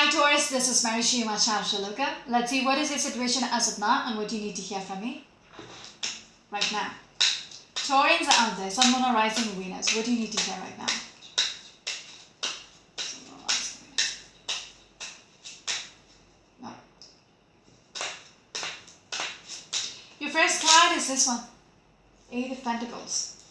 Hi Taurus, this is Marishi Shaloka. Let's see what is your situation as of now and what you need to hear from me right now. Taurians are out there, Sun, Moon, or Rising, Venus. What do you need to hear right now? No. Your first card is this one, Eight of Pentacles.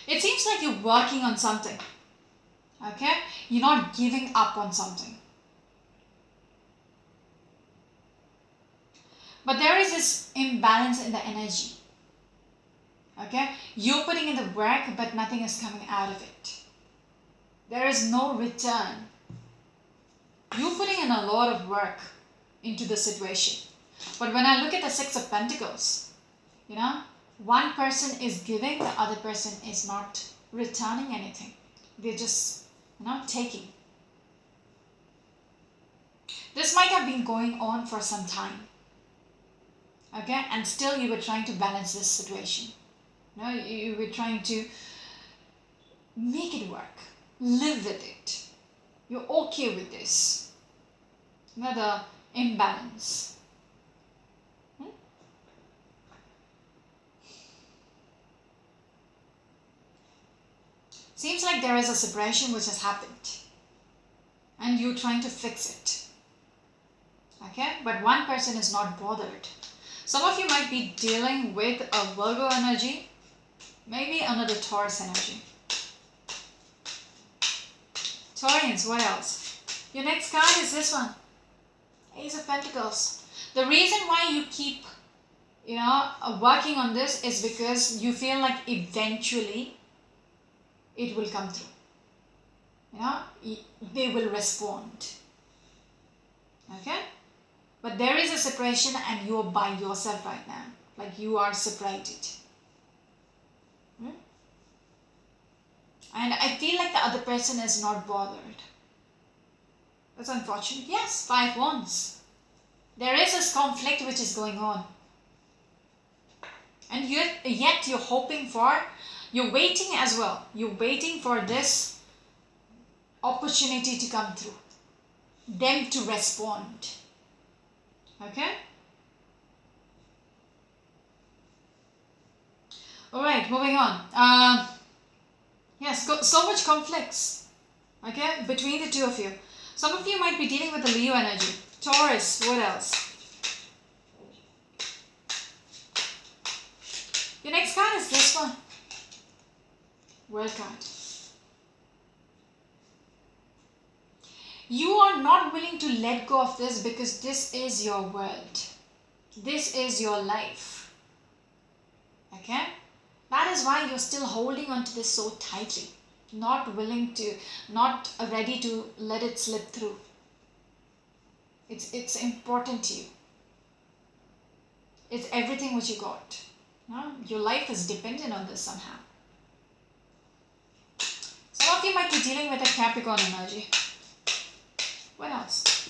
It seems like you're working on something. Okay? You're not giving up on something. But there is this imbalance in the energy. Okay? You're putting in the work, but nothing is coming out of it. There is no return. You're putting in a lot of work into the situation. But when I look at the Six of Pentacles, you know, one person is giving, the other person is not returning anything. They're just, you know, taking. This might have been going on for some time. Okay, and still you were trying to balance this situation. No, you were trying to make it work, live with it. You're okay with this. You know, the imbalance. Seems like there is a separation which has happened, and you're trying to fix it. Okay, but one person is not bothered. Some of you might be dealing with a Virgo energy, maybe another Taurus energy. Taurians, what else? Your next card is this one, Ace of Pentacles. The reason why you keep, you know, working on this is because you feel like eventually it will come through. You know, they will respond. Okay? But there is a separation and you are by yourself right now. Like you are separated. And I feel like the other person is not bothered. That's unfortunate. Yes, 5 wands. There is this conflict which is going on. And yet you're hoping for, you're waiting as well. You're waiting for this opportunity to come through. Them to respond. Okay? Alright, moving on. Yes, so much conflicts. Okay? Between the two of you. Some of you might be dealing with the Leo energy. Taurus, what else? Your next card is this one. World card. You are not willing to let go of this because this is your world. This is your life. Okay? That is why you're still holding on to this so tightly. Not willing to, not ready to let it slip through. It's important to you. It's everything what you got. No? Your life is dependent on this somehow. Some of you might be dealing with a Capricorn energy. What else?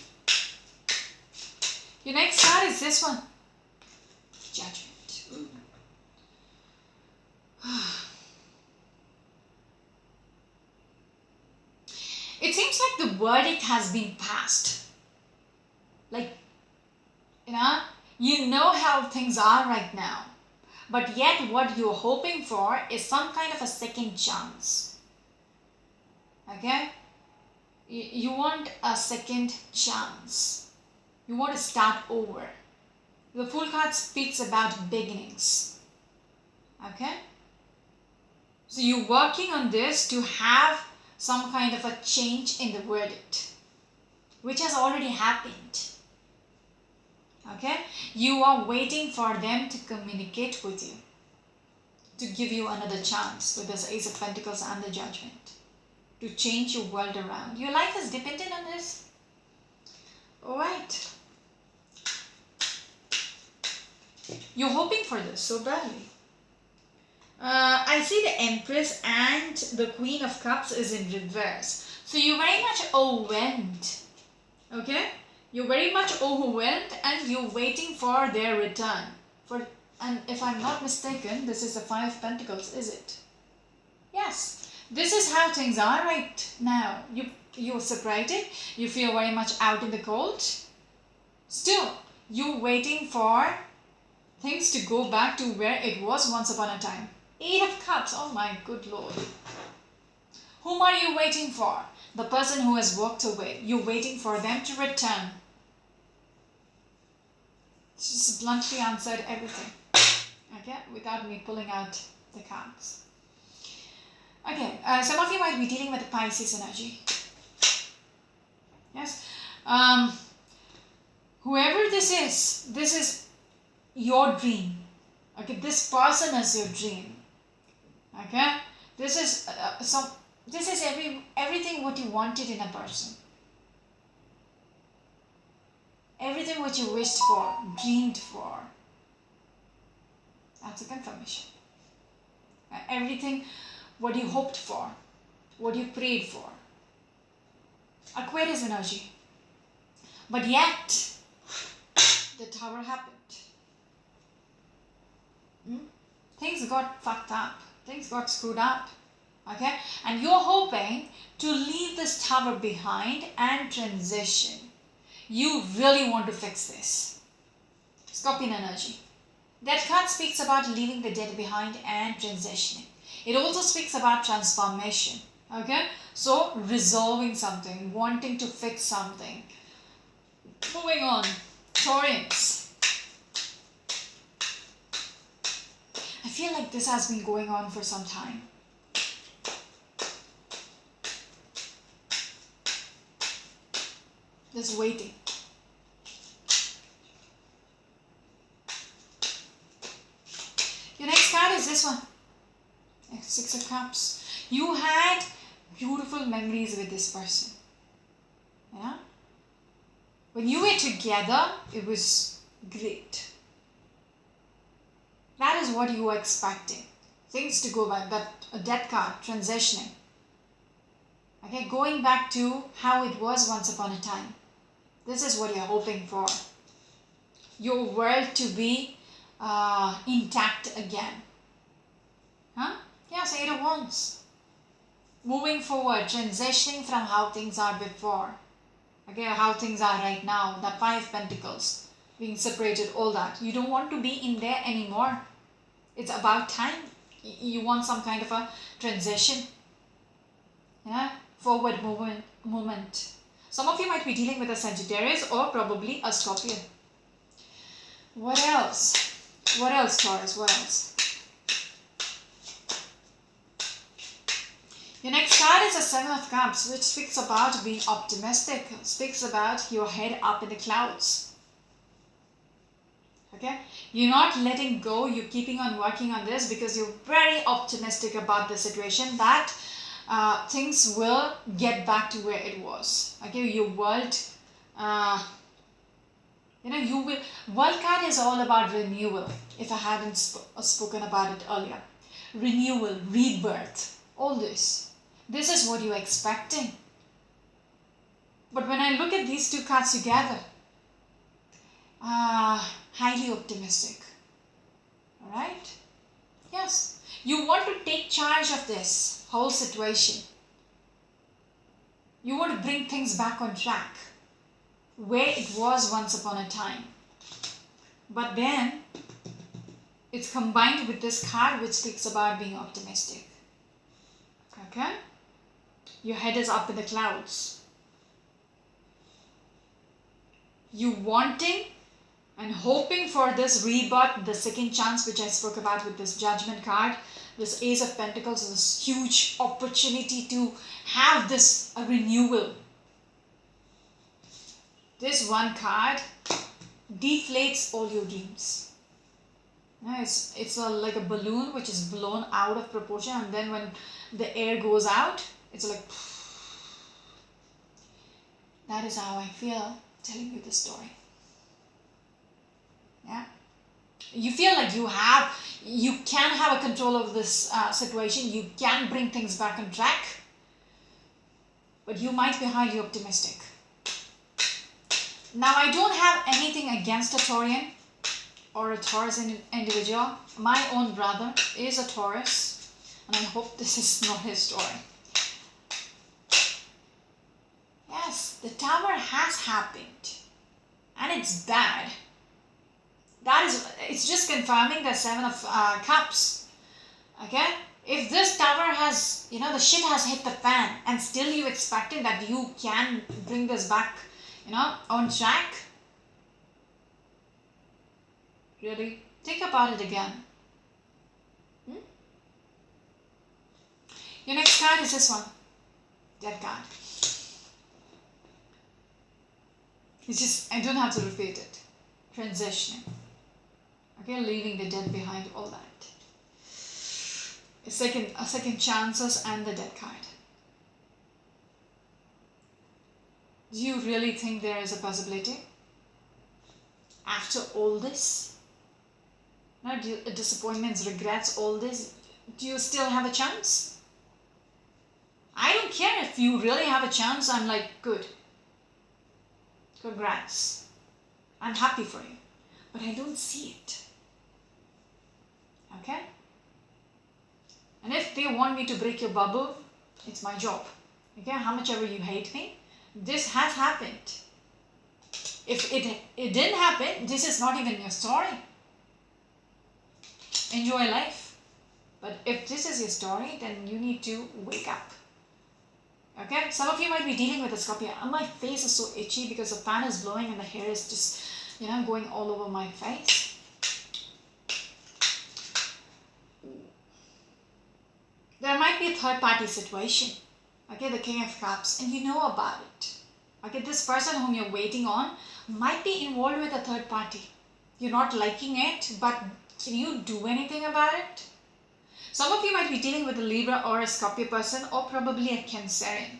Your next card is this one. Judgment. Ooh. It seems like the verdict has been passed. Like, you know how things are right now. But yet what you're hoping for is some kind of a second chance. Okay? You want a second chance. You want to start over. The Fool card speaks about beginnings. Okay? So you're working on this to have some kind of a change in the verdict, which has already happened. Okay? You are waiting for them to communicate with you, to give you another chance with this Ace of Pentacles and the Judgment, to change your world around. Your life is dependent on this. Alright. You're hoping for this so badly. I see the Empress and the Queen of Cups is in reverse. So you're very much overwhelmed. Okay? You're very much overwhelmed and you're waiting for their return. And if I'm not mistaken, this is the Five of Pentacles, is it? Yes. This is how things are right now. You're you're separated, you feel very much out in the cold. Still, you're waiting for things to go back to where it was once upon a time. 8 of Cups, oh my good Lord. Whom are you waiting for? The person who has walked away. You're waiting for them to return. She just bluntly answered everything. Okay, without me pulling out the cards. Okay, some of you might be dealing with the Pisces energy. Yes. Whoever this is your dream. Okay, this person is your dream. Okay, this is everything what you wanted in a person. Everything what you wished for, dreamed for. That's a confirmation. Everything what you hoped for, what you prayed for. Aquarius energy. But yet, the Tower happened. Things got fucked up. Things got screwed up. Okay? And you're hoping to leave this Tower behind and transition. You really want to fix this. Scorpion energy. That card speaks about leaving the dead behind and transitioning. It also speaks about transformation. Okay? So, resolving something, wanting to fix something. Moving on. Taurus. I feel like this has been going on for some time. Just waiting. Your next card is this one. Six of Cups. You had beautiful memories with this person. Yeah? When you were together, it was great. That is what you were expecting. Things to go back. That death card, transitioning. Okay, going back to how it was once upon a time. This is what you're hoping for. Your world to be intact again. Huh? Yes, 8 of Wands. Moving forward, transitioning from how things are before. Okay, how things are right now. The 5 Pentacles. Being separated, all that. You don't want to be in there anymore. It's about time. You want some kind of a transition. Yeah, forward movement. Some of you might be dealing with a Sagittarius or probably a Scorpio. What else? What else, Taurus? What else? Your next card is a 7 of Cups, which speaks about being optimistic. Speaks about your head up in the clouds. Okay? You're not letting go. You're keeping on working on this because you're very optimistic about the situation that things will get back to where it was. Okay, your world, you will. World card is all about renewal. If I hadn't spoken about it earlier, renewal, rebirth, all this. This is what you're expecting. But when I look at these two cards together, highly optimistic. All right? Yes. You want to take charge of this whole situation. You want to bring things back on track where it was once upon a time. But then it's combined with this card which speaks about being optimistic. Okay? Your head is up in the clouds. You wanting and hoping for this rebirth, the second chance which I spoke about with this Judgment card. This Ace of Pentacles is this huge opportunity to have this renewal. This one card deflates all your dreams. It's like a balloon which is blown out of proportion, and then when the air goes out, it's like... That is how I feel telling you this story. Yeah, you feel like you can have a control of this situation. You can bring things back on track, but you might be highly optimistic. Now, I don't have anything against a Taurian or a Taurus individual. My own brother is a Taurus, and I hope this is not his story. the Tower has happened and it's bad. It's just confirming the Seven of Cups. Okay? If this Tower has, the shit has hit the fan and still you expecting that you can bring this back, on track. Really? Think about it again. Your next card is this one. Dead card. I don't have to repeat it. Transitioning. Okay, leaving the dead behind, all that. A second chances and the dead card. Do you really think there is a possibility? After all this? No, disappointments, regrets, all this, do you still have a chance? I don't care if you really have a chance. I'm like, good. Congrats. I'm happy for you. But I don't see it. Okay? And if they want me to break your bubble, it's my job. Okay? How much ever you hate me, this has happened. If it didn't happen, this is not even your story. Enjoy life. But if this is your story, then you need to wake up. Okay? Some of you might be dealing with a Scorpio. And my face is so itchy because the fan is blowing and the hair is just, going all over my face. There might be a third party situation. Okay, the King of Cups, and you know about it. Okay, this person whom you're waiting on might be involved with a third party. You're not liking it, but can you do anything about it? Some of you might be dealing with a Libra or a Scorpio person, or probably a Cancerian.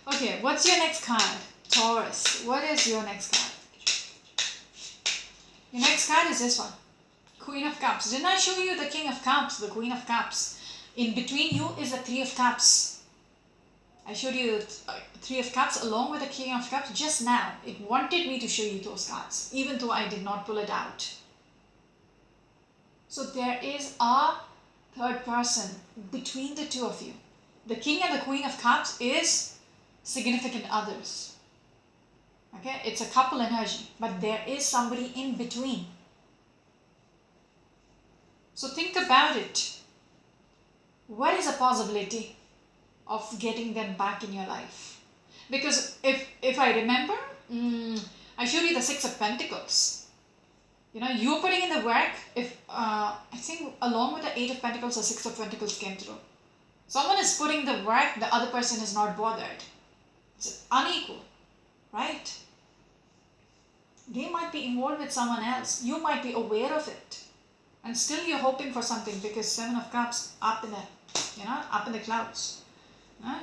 Okay, what's your next card? Taurus. What is your next card? Your next card is this one. Queen of Cups. Didn't I show you the King of Cups, the Queen of Cups? In between you is the Three of Cups. I showed you the Three of Cups along with the King of Cups just now. It wanted me to show you those cards, even though I did not pull it out. So there is a third person between the two of you. The King and the Queen of Cups is significant others. Okay, it's a couple energy, but there is somebody in between. So think about it. What is a possibility of getting them back in your life? Because if I remember, I showed you the Six of Pentacles. You're putting in the work. If I think along with the Eight of Pentacles, the Six of Pentacles came through. Someone is putting the work, the other person is not bothered. It's unequal, right? They might be involved with someone else. You might be aware of it. And still you're hoping for something because Seven of Cups up in the, up in the clouds. I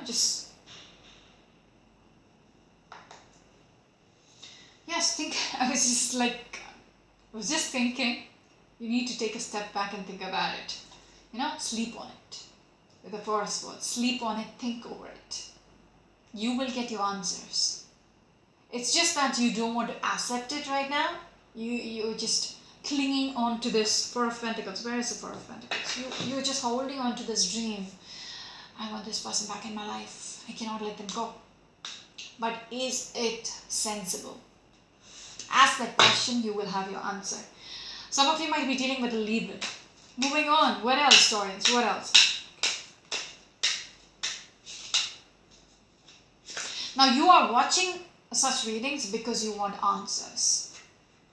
was just thinking, you need to take a step back and think about it. Sleep on it. With the Four of Swords, sleep on it, think over it. You will get your answers. It's just that you don't want to accept it right now. You're just clinging on to this Four of Pentacles. Where is the Four of Pentacles? You're just holding on to this dream. I want this person back in my life. I cannot let them go. But is it sensible? Ask that question, you will have your answer. Some of you might be dealing with a Libra. Moving on. What else, Taurans? What else? Now you are watching such readings because you want answers.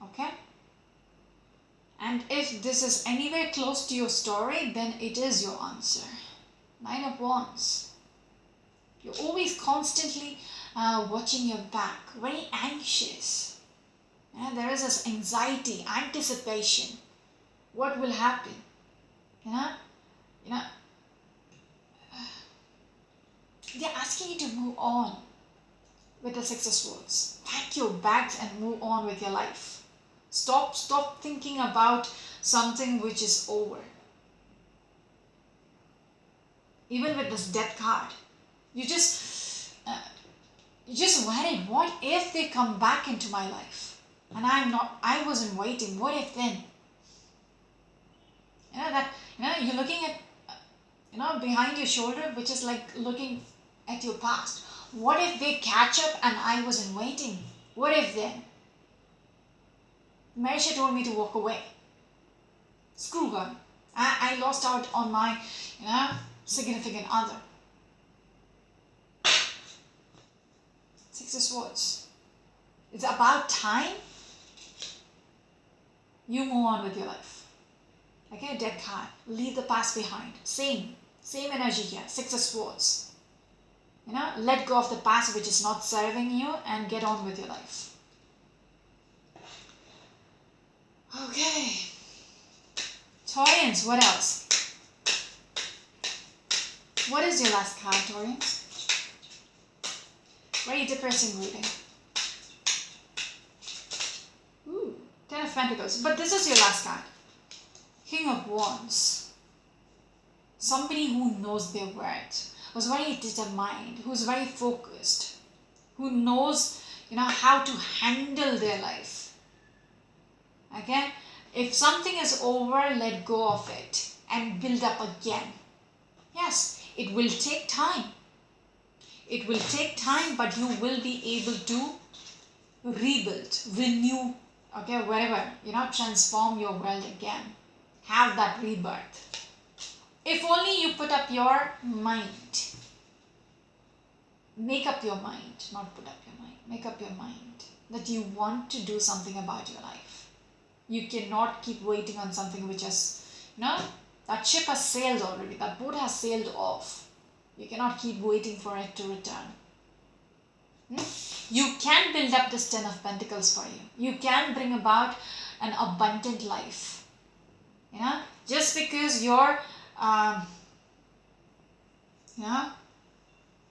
Okay? And if this is anywhere close to your story, then it is your answer. Nine of Wands. You're always constantly watching your back, very anxious. There is this anxiety, anticipation. What will happen? They're asking you to move on with the Six of Swords. Pack your bags and move on with your life. Stop thinking about something which is over. Even with this Death card, you just worried. What if they come back into my life and I wasn't waiting? What if then? You're looking at behind your shoulder, which is like looking at your past. What if they catch up and I wasn't waiting? What if then? Marisha told me to walk away. Screw her. I lost out on my, significant other. Six of Swords. It's about time you move on with your life. Okay, dead card. Leave the past behind. Same energy here. Six of Swords. Let go of the past which is not serving you and get on with your life. Okay. Taurians, what else? What is your last card, Taurians? Very depressing reading. Ooh, Ten of Pentacles. But this is your last card. King of Wands. Somebody who knows their worth, who's very determined, who's very focused, who knows, how to handle their life. Okay? If something is over, let go of it and build up again. Yes, it will take time. It will take time, but you will be able to rebuild, renew, okay, wherever, transform your world again. Have that rebirth. If only you put up your mind. Make up your mind, not put up your mind. Make up your mind that you want to do something about your life. You cannot keep waiting on something which has, that ship has sailed already. That boat has sailed off. You cannot keep waiting for it to return. You can build up this Ten of Pentacles for you. You can bring about an abundant life. Just because you're,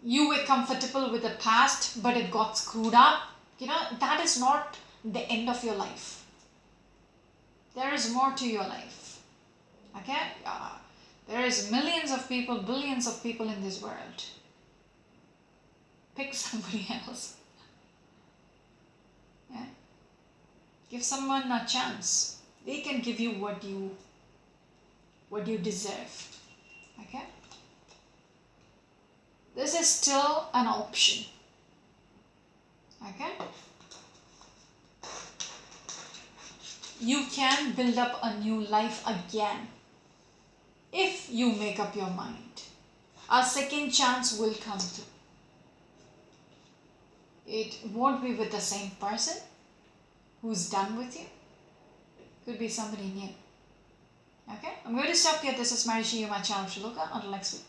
you were comfortable with the past, but it got screwed up, that is not the end of your life. There is more to your life. Okay? There is millions of people, billions of people in this world. Pick somebody else. Yeah? Give someone a chance. They can give you what you deserve. Okay? This is still an option. Okay? You can build up a new life again. If you make up your mind, a second chance will come through. It won't be with the same person who's done with you. Could be somebody new. Okay? I'm going to stop here. This is Marisha, my channel Shaloka. Until next week.